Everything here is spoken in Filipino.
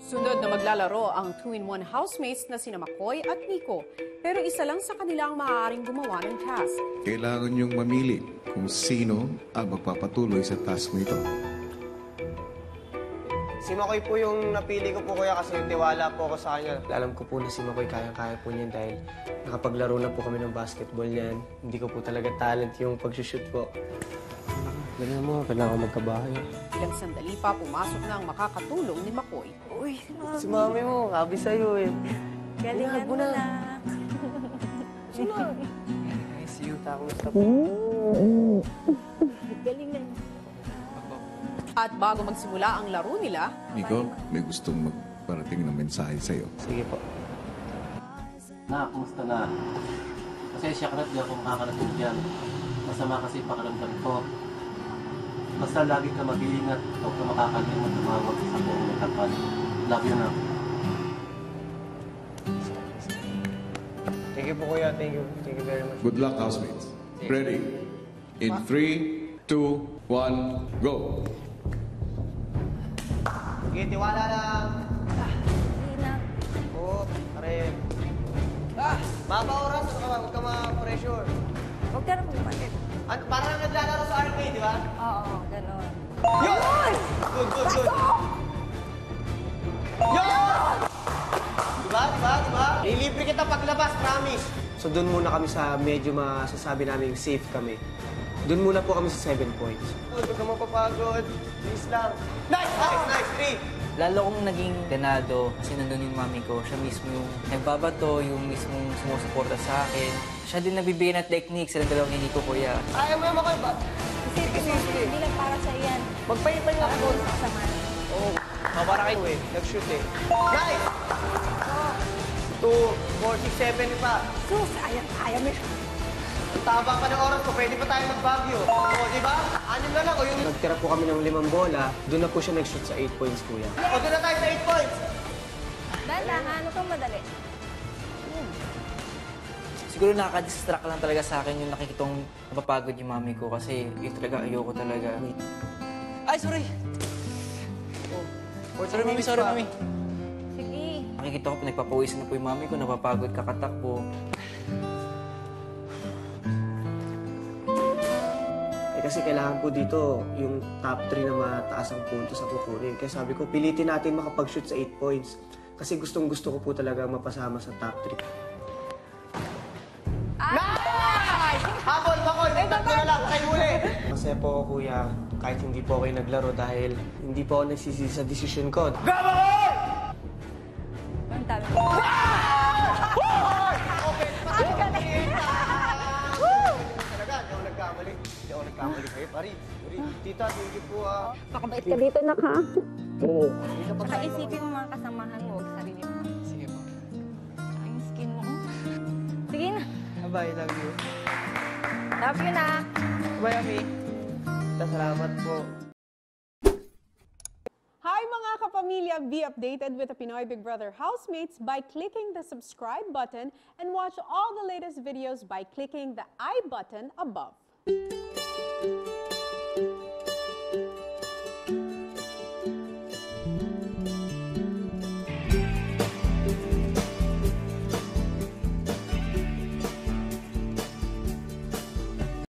Sunod na maglalaro ang 2-in-1 housemates na sina McCoy at Nico. Pero isa lang sa kanila ang maaaring gumawa ng task. Kailangan niyong mamili kung sino ang magpapatuloy sa task mo ito. Si Makoy po yung napili ko po kuya kasi tiwala po ako sa kanya. Alam ko po na si Makoy kaya po niyan dahil nakapaglaro na po kami ng basketball niyan. Hindi ko po talaga talent yung pag-shoot po. Ganyan mo, kailangan ko magkabahay. Ilang sandali pa pumasok na ang makakatulong ni McCoy. Uy, Si mami mo, kabi sa'yo eh. galingan mo na. Sino? Miss you. Kamusta po? Galingan. At bago magsimula ang laro nila, Nico, may gustong magparating ng mensahe sa'yo. Sige po. Na, kumusta na? Pasensya ka na, di ako makakarating dyan. Masama kasi pakiramdam ko. Basta lagi ka mag-iingat, huwag ka makakalimot tumawag sa buong matapan. Love you na. Thank you po kuya, thank you. Thank you very much. Good luck, housemates. Ready? In 3, 2, 1, go! Sige, tiwala lang. Hindi na. Oo, pare. Maba oras, huwag ka ma-pressure. Huwag ka na pumalit. Ano, parang naglalaro sa arcade, di ba? Oo, gano'n. Yun! Good, good, good. Yun! Diba? Lilibre kita paglabas, promise. So doon muna kami sa medyo masasabi namin safe kami. Doon muna po kami sa 7 points. Huwag ka mapapagod. Please lang. Nice. 3. Lalo kong naging ganado kasi nandun yung mami ko. Siya mismo yung nagbabato, yung mismong sumusuporta sa akin. Siya din nagbibigay ng techniques sa dalawang hindi ko kuya. Ayaw mo yung Makoy ba? Sige. Hindi lang para sa iyan. Magpahipay nga ako. Sama. Oo. Para kayo eh. Nag-shoot eh. Nice! 2, 4, 6, 7 pa. Sus, ayaw mo. Taba pa ng oras ko, pwede pa tayo mag-Baguio. O, di ba? Anim na lang. O yung... Nagtira po kami ng 5 bola, doon na po siya nag-shoot sa 8 points, kuya. O, doon na tayo sa 8 points! Dahan, ano kang madali? Siguro nakaka-distract lang talaga sa akin yung nakikitong napapagod yung mami ko kasi yun talaga ayoko talaga. Ay, sorry! Sorry, mami. Sige. Nakikita ko, nagpapawisan na po yung mami ko, napapagod kakatakbo. Kasi kailangan po dito yung top 3 na mataas ang puntos sa kukunin. Kaya sabi ko, pilitin natin makapag-shoot sa 8 points. Kasi gustong-gusto ko po talaga mapasama sa top 3. Nice! Habol, Makoy! Tatlo na lang, kayo huli! Masaya po ako, kuya, kahit hindi po kayo naglaro dahil hindi po ako nagsisisi sa decision ko. Go, Makoy! Ang dami. Okay, Hindi ako nagkamali kayo, pari. Tita, thank you po ah. Pakabait ka dito, nak, ha? Oo. Saka isipin mo mga kasamahan mo, huwag sarili mo. Sige po. Saka yung skin mo. Sige na. Bye, love you. Love you, nak. Bye, Ami. Salamat po. Hi mga kapamilya! Be updated with the Pinoy Big Brother housemates by clicking the subscribe button and watch all the latest videos by clicking the I button above.